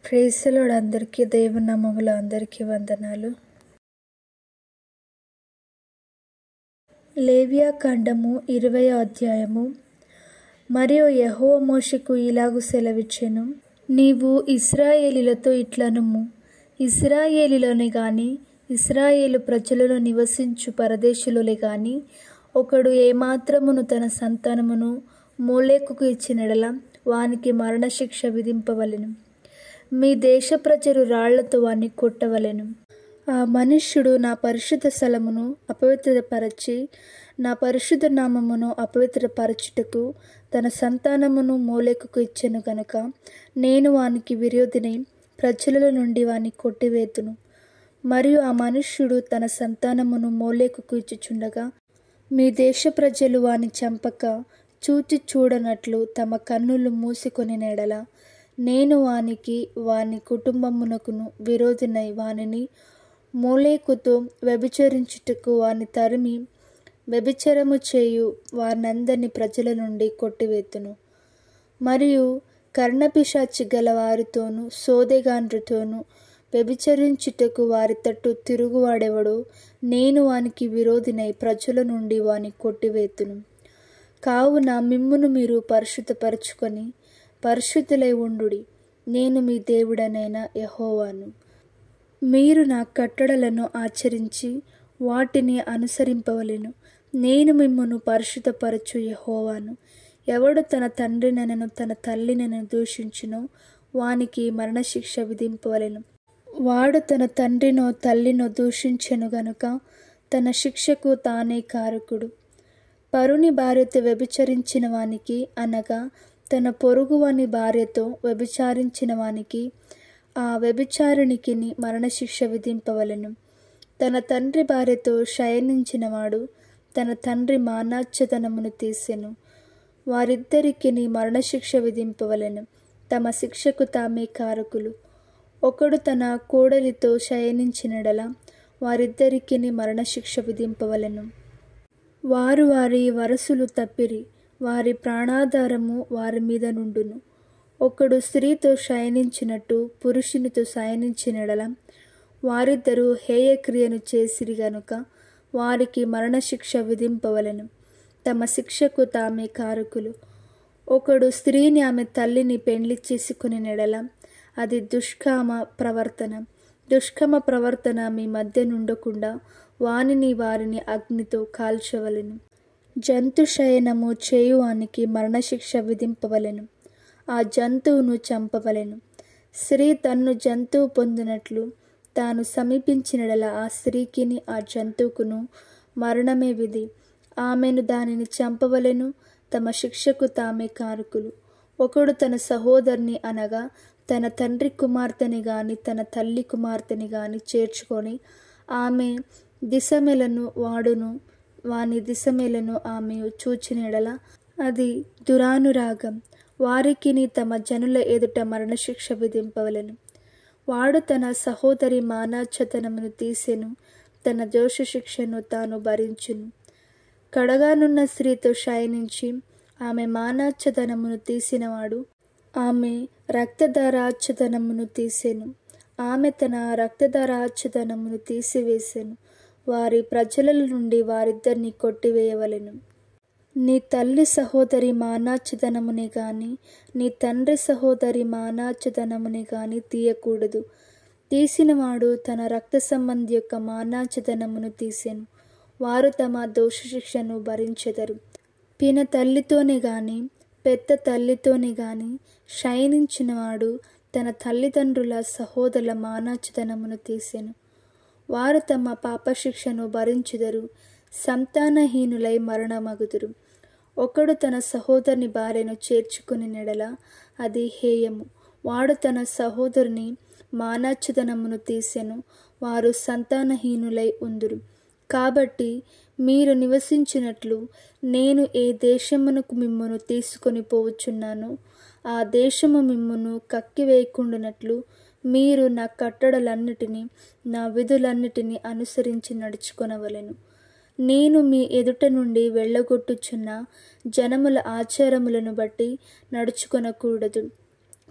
Praise the lord. అందరికీ దేవుని నామములో అందరికీ వందనాలు. లేవియా కాండము 20వ అధ్యాయము. మరియు యెహోవా మోషేకు ఇలాగు సెలవిచ్చెను, నీవు ఇశ్రాయేలీయులతో ఇట్లనుము, ఇశ్రాయేలీయులనే గాని ఇశ్రాయేలు ప్రజలలో నివసించు పరదేశులే గాని ఒకడు ఏమాత్రమును తన సంతానమును మోలెకుకు ఇచ్చినెడల వానికి మరణశిక్ష విధింపవలెను. మీ దేశ ప్రజలు రాళ్లతో వాని కొట్టవలెను. ఆ మనుష్యుడు నా పరిశుద్ధ స్థలమును అపవిత్రపరచి నా పరిశుద్ధ నామమును అపవిత్రపరచుటకు తన సంతానమును మోలెకుకు ఇచ్చెను గనుక నేను వానికి విరోధినై ప్రజల నుండి వాని కొట్టివేతును. మరియు ఆ మనుష్యుడు తన సంతానమును మోలెకుకు ఇచ్చుచుండగా మీ దేశ ప్రజలు వాని చంపక చూచి చూడనట్లు తమ కన్నులు మూసుకొని నెడల నేను వానికి వాని కుటుంబమునకును విరోధినై వానిని మోలెకుతో వ్యభిచరించుటకు వాని తరిమి వ్యభిచారము చేయు వారినందరినీ ప్రజల నుండి కొట్టివేతును. మరియు కర్ణపిశాచి గల వారితోనూ సోదెగాండ్రుతోనూ వ్యభిచరించుటకు వారి తట్టు తిరుగువాడెవడో నేను వానికి విరోధినై ప్రజల నుండి వాని కొట్టివేతును. కావున మిమ్మును మీరు పరిశుద్ధపరచుకొని పరిశుద్ధులై ఉండుడి, నేను మీ దేవుడనైన యెహోవాను. మీరు నా కట్టడలను ఆచరించి వాటిని అనుసరింపవలెను. నేను మిమ్మును పరిశుద్ధపరచు యెహోవాను. ఎవడు తన తండ్రినైనను తన తల్లినైనను దూషించునో వానికి మరణశిక్ష విధింపవలెను. వాడు తన తండ్రినో తల్లినో దూషించెను గనుక తన శిక్షకు తానే కారకుడు. పరుని భార్యతో వ్యభిచరించిన వానికి అనగా తన పొరుగువాని భార్యతో వ్యభిచారించిన వానికి ఆ వ్యభిచారిణికిని మరణశిక్ష విధింపవలెను. తన తండ్రి భార్యతో శయనించినవాడు తన తండ్రి మానాచ్ఛదనమును తీసెను. వారిద్దరికిని మరణశిక్ష విధింపవలెను. తమ శిక్షకు తామే కారకులు. ఒకడు తన కోడలితో శయనించినడల వారిద్దరికిని మరణశిక్ష విధింపవలెను. వారు వారి వరసులు తప్పిరి, వారి ప్రాణాధారము వారి మీద నుండును. ఒకడు స్త్రీతో శయనించినట్టు పురుషునితో శయనించినడల వారిద్దరూ హేయక్రియను చేసిరి గనుక వారికి మరణశిక్ష విధింపవలెను. తమ శిక్షకు తామే కారకులు. ఒకడు స్త్రీని ఆమె తల్లిని పెండ్లి చేసుకునినెడల అది దుష్కామ ప్రవర్తన. దుష్కామ ప్రవర్తన మీ మధ్య నుండకుండా వానిని వారిని అగ్నితో కాల్చవలెను. జంతు శయనము చేయువానికి మరణశిక్ష విధింపవలెను. ఆ జంతువును చంపవలెను. స్త్రీ తన్ను జంతువు పొందినట్లు తాను సమీపించినడల ఆ స్త్రీకిని ఆ జంతువుకును మరణమే విధి. ఆమెను దానిని చంపవలెను. తమ శిక్షకు తామే కారకులు. ఒకడు తన సహోదరుని అనగా తన తండ్రి కుమార్తెని గాని తన తల్లి కుమార్తెని గాని చేర్చుకొని ఆమె దిశమెలను వాడును వాని దిశమెలను ఆమె చూచినెడల అది దురానురాగం. వారికిని తమ జనుల ఎదుట మరణశిక్ష విధింపవలెను. వాడు తన సహోదరి మానాచ్ఛదనమును తీసెను, తన దోష శిక్షను తాను భరించును. కడగానున్న స్త్రీతో శయనించి ఆమె మానాచ్ఛదనమును తీసినవాడు ఆమె రక్తధారాచ్ఛదనమును తీసెను. ఆమె తన రక్తధారాచ్ఛదనమును తీసివేసెను. వారి ప్రజల నుండి వారిద్దరిని కొట్టివేయవలెను. నీ తల్లి సహోదరి మానాచ్ఛదనముని గాని నీ తండ్రి సహోదరి మానాచ్ఛదనముని గాని తీయకూడదు. తీసినవాడు తన రక్త సంబంధి యొక్క మానాచ్ఛదనమును తీసెను. వారు తమ దోష శిక్షను భరించెదరు. పిన తల్లితోనే గాని పెద్ద తల్లితోనే గాని శయనించినవాడు తన తల్లిదండ్రుల సహోదరుల మానాచ్ఛదనమును తీసెను. వారు తమ పాపశిక్షను భరించెదరు. సంతానహీనులై మరణమగుదురు. ఒకడు తన సహోదరుని భార్యను చేర్చుకుని నెడల అది హేయము. వాడు తన సహోదరుని మానాచ్ఛదనమును తీసెను. వారు సంతానహీనులై ఉందురు. కాబట్టి మీరు నివసించినట్లు నేను ఏ దేశమునకు మిమ్మును తీసుకొని పోవచ్చున్నానో ఆ దేశము మిమ్మును కక్కివేయకుండునట్లు మీరు నా కట్టడలన్నిటినీ నా విధులన్నిటినీ అనుసరించి నడుచుకొనవలెను. నేను మీ ఎదుట నుండి వెళ్ళగొట్టుచున్న జనముల ఆచారములను బట్టి నడుచుకొనకూడదు.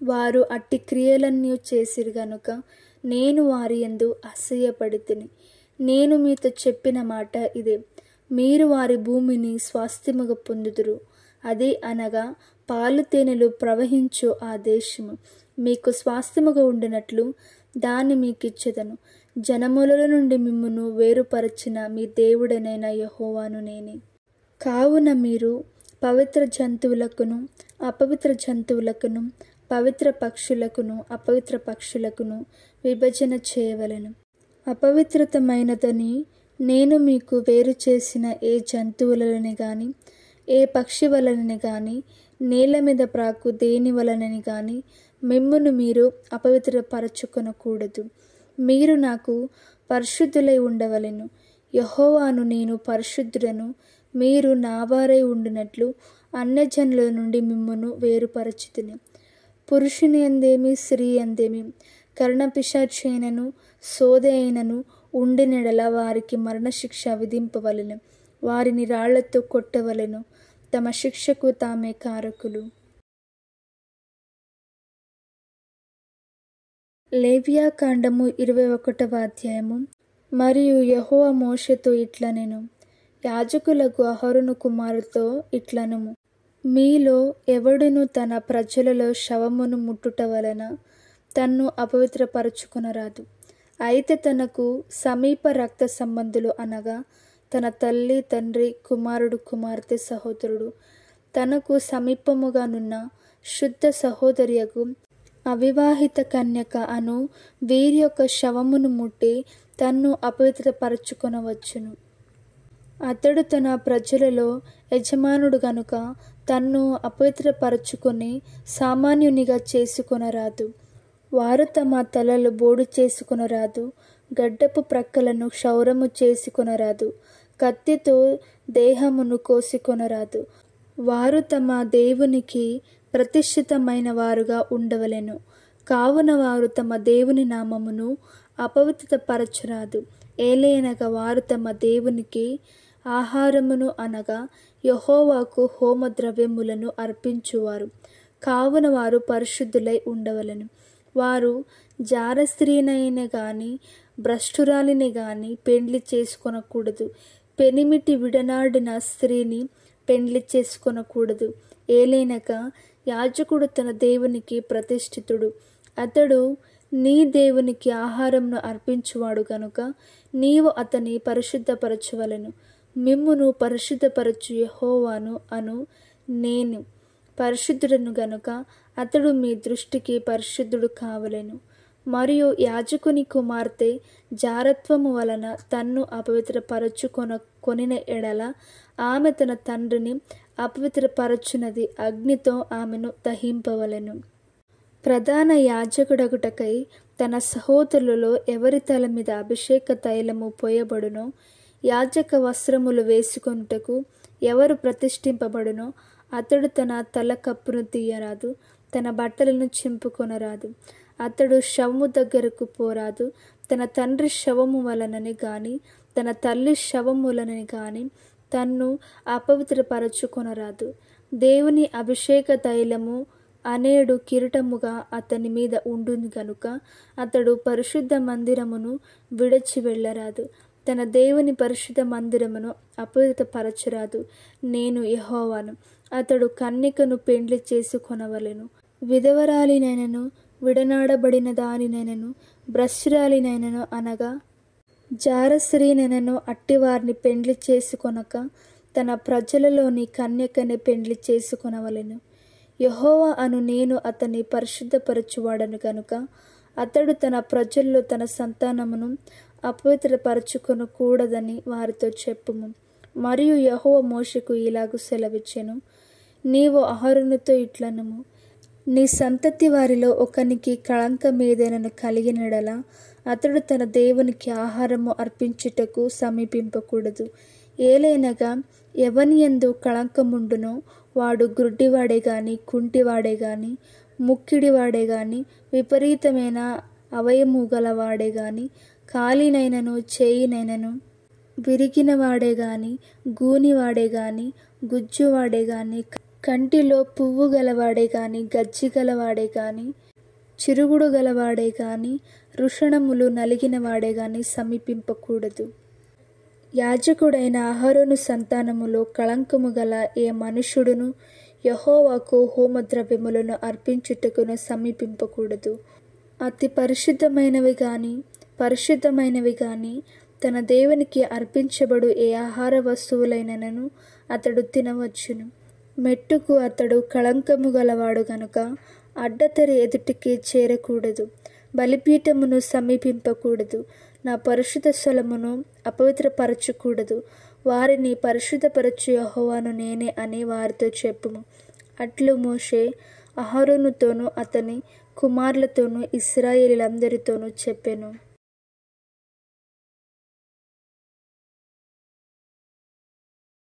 వారు అట్టి క్రియలన్నీ చేసిరి గనుక నేను వారి యందు అసూయపడితిని. నేను మీతో చెప్పిన మాట ఇదే, మీరు వారి భూమిని స్వాస్థ్యముగా పొందుదురు. అది అనగా పాలు తేనెలు ప్రవహించు ఆ దేశము మీకు స్వాస్థ్యముగా ఉండినట్లు దాన్ని మీకిచ్చెదను. జనముల నుండి మిమ్మును వేరుపరచిన మీ దేవుడనైన యెహోవాను నేనే. కావున మీరు పవిత్ర జంతువులకును అపవిత్ర జంతువులకును, పవిత్ర పక్షులకును అపవిత్ర పక్షులకును విభజన చేయవలెను. అపవిత్రతమైనదని నేను మీకు వేరు చేసిన ఏ జంతువులని గాని, ఏ పక్షి వలనని గాని, నేల మీద ప్రాకు దేని వలనని గాని మిమ్మును మీరు అపవిత్రపరచుకొనకూడదు. మీరు నాకు పరిశుద్ధులై ఉండవలెను. యెహోవాను నేను పరిశుద్ధుడను. మీరు నావారై ఉండినట్లు అన్యజనుల నుండి మిమ్మును వేరుపరచితిని. పురుషుని అందేమి స్త్రీ అందేమి కర్ణపిశాచి అయినను సోదె అయినను ఉండినెడల వారికి మరణశిక్ష విధింపవలెను. వారిని రాళ్లతో కొట్టవలెను. తమ శిక్షకు తామే కారకులు. లేవియాకాండము 21వ అధ్యాయము. మరియు యెహోవా మోషేతో ఇట్లనెను, యాజకులకు అహరోను కుమారులతో ఇట్లనుము, మీలో ఎవడును తన ప్రజలలో శవమును ముట్టుట వలన తన్ను అపవిత్రపరచుకొనరాదు. అయితే తనకు సమీప రక్త సంబంధులు అనగా తన తల్లి తండ్రి, కుమారుడు కుమార్తె, సహోదరుడు, తనకు సమీపముగానున్న శుద్ధ సహోదరియకు అవివాహిత కన్యక అను వీరి యొక్క శవమును ముట్టి తన్ను అపవిత్రపరచుకొనవచ్చును. అతడు తన ప్రజలలో యజమానుడు గనుక తన్ను అపవిత్రపరచుకొని సామాన్యునిగా చేసుకొనరాదు. వారు తమ తలలు బోడు చేసుకొనరాదు, గడ్డపు ప్రక్కలను క్షౌరము చేసుకొనరాదు, కత్తితో దేహమును కోసుకొనరాదు. వారు తమ దేవునికి ప్రతిష్ఠితమైన వారుగా ఉండవలెను. కావున వారు తమ దేవుని నామమును అపవిత్రపరచరాదు. ఏలయనగా వారు తమ దేవునికి ఆహారమును అనగా యెహోవాకు హోమ ద్రవ్యములను అర్పించువారు. కావున వారు పరిశుద్ధులై ఉండవలెను. వారు జారస్త్రీనైన గాని భ్రష్టురాలిని గాని పెండ్లి చేసుకొనకూడదు. పెనిమిటి విడనాడిన స్త్రీని పెండ్లి చేసుకొనకూడదు. ఏలైనగా యాజకుడు తన దేవునికి ప్రతిష్ఠితుడు. అతడు నీ దేవునికి ఆహారంను అర్పించువాడు గనుక నీవు అతని పరిశుద్ధపరచవలెను. మిమ్మును పరిశుద్ధపరచు యెహోవాను అను నేను పరిశుద్ధుడను గనుక అతడు మీ దృష్టికి పరిశుద్ధుడు కావలెను. మరియు యాజకుని కుమార్తె జారత్వము వలన తన్ను కొనిన ఎడల ఆమె తన తండ్రిని అపవిత్రపరచునది అగ్నితో ఆమెను దహింపవలెను. ప్రధాన యాజకుడగుటకై తన సహోదరులలో ఎవరి తల మీద అభిషేక తైలము పోయబడునో, యాజక వస్త్రములు వేసుకొనుటకు ఎవరు ప్రతిష్ఠింపబడునో అతడు తన తల కప్పును తీయరాదు, తన బట్టలను చింపుకొనరాదు. అతడు శవము దగ్గరకు పోరాదు. తన తండ్రి శవము వలనని గాని తన తల్లి శవము వలనని గాని తన్ను అపవిత్రపరచుకొనరాదు. దేవుని అభిషేక తైలము అనేడు కిరీటముగా అతని మీద ఉండును గనుక అతడు పరిశుద్ధ మందిరమును విడిచి వెళ్ళరాదు. తన దేవుని పరిశుద్ధ మందిరమును అపవిత్రపరచరాదు. నేను యెహోవాను. అతడు కన్యకను పెండ్లి చేసుకొనవలెను. విధవరాలినైనను విడనాడబడిన దానినైనను భ్రష్టురాలినైనను అనగా జారస్త్రీనైనను అట్టివారిని పెండ్లి చేసుకొనక తన ప్రజలలోని కన్యకనే పెండ్లి చేసుకొనవలెను. యెహోవా అను నేను అతన్ని పరిశుద్ధపరచువాడను గనుక అతడు తన ప్రజల్లో తన సంతానమును అపవిత్రపరచుకొనకూడదని వారితో చెప్పుము. మరియు యెహోవా మోషేకు ఇలాగు సెలవిచ్చెను, నీవు అహరోనుతో ఇట్లనుము, నీ సంతతి వారిలో ఒకనికి కళంకమేదైనను కలిగినడలా అతడు తన దేవునికి ఆహారము అర్పించుటకు సమీపింపకూడదు. ఏలైనగా ఎవని యందు కళంకముండునో వాడు గుడ్డివాడే గాని కుంటివాడే గాని ముక్కిడివాడే గాని విపరీతమైన అవయము గలవాడే గాని కాలినైనను చేయినైనను విరిగినవాడే గాని గూనివాడే గాని గుజ్జువాడే గాని కంటిలో పువ్వు గలవాడే గాని, గజ్జి గలవాడే గాని, చిరుగుడు గలవాడే గాని, వృషణములు నలిగిన వాడే గాని సమీపింపకూడదు. యాజకుడైన అహరోను సంతానములో కళంకము గల ఏ మనుష్యుడును యెహోవాకు హోమద్రవ్యములను అర్పించుటకును సమీపింపకూడదు. అతి పరిశుద్ధమైనవి గాని తన దేవునికి అర్పించబడు ఏ ఆహార వస్తువులైనను అతడు తినవచ్చును. మెట్టుకు అతడు కళంకము గలవాడు గనుక అడ్డతెర ఎదుటికి చేరకూడదు. బలిపీఠమును సమీపింపకూడదు. నా పరిశుద్ధ స్థలమును అపవిత్రపరచకూడదు. వారిని పరిశుద్ధపరచు యెహోవాను నేనే అని వారితో చెప్పుము. అట్లు మోషే అహరోనుతోనూ అతని కుమారులతోనూ ఇశ్రాయేలీయులందరితోనూ చెప్పెను.